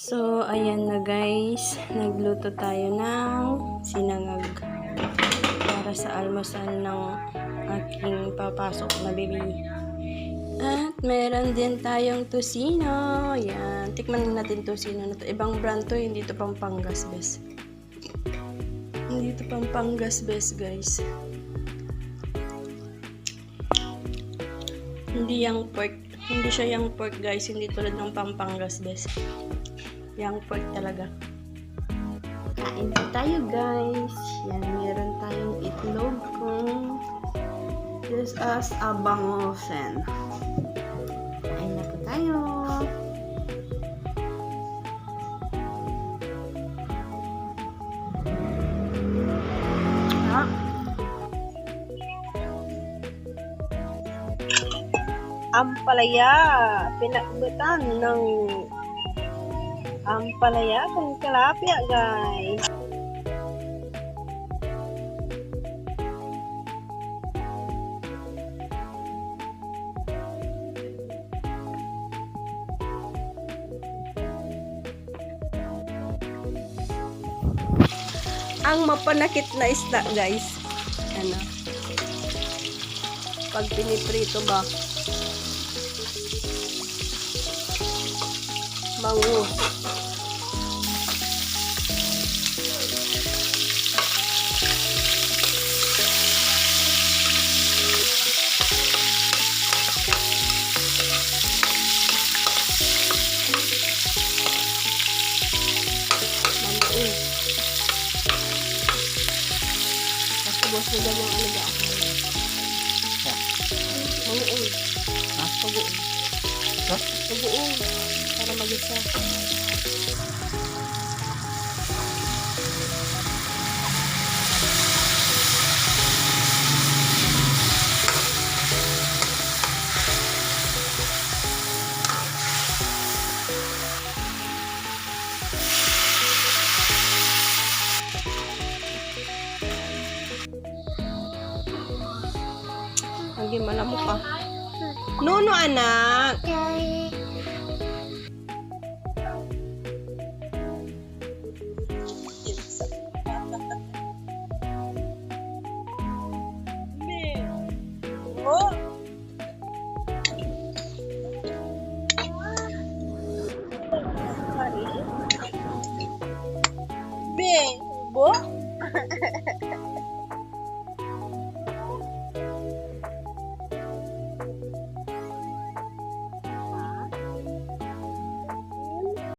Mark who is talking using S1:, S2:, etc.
S1: So, ayan na guys. Nagluto tayo ng sinangag para sa almusal ng aking papasok na baby. At meron din tayong tusino. Ayan. Tikman natin tusino na to. Ibang brand to. Hindi to Pampangas bes. Hindi to Pampangas bes guys. Hindi yang pork. Hindi siya yang pork guys. Hindi tulad ng Pampangas bes. Yang pork talaga. Kain po tayo guys. Yan, meron tayong itlog kung this is a bangosen. Kain na po tayo. Ampalaya, pinagbutan ng ampalaya kung tilapia guys. Ang mapanakit na isda guys, ano, pag piniprito ba, bangus. Tapos na dyan yung alaga ako. Maguong. Ha? Maguong. Ha? Maguong. Para mag-isa. Lagi malamok ka. Nuno anak. Bo.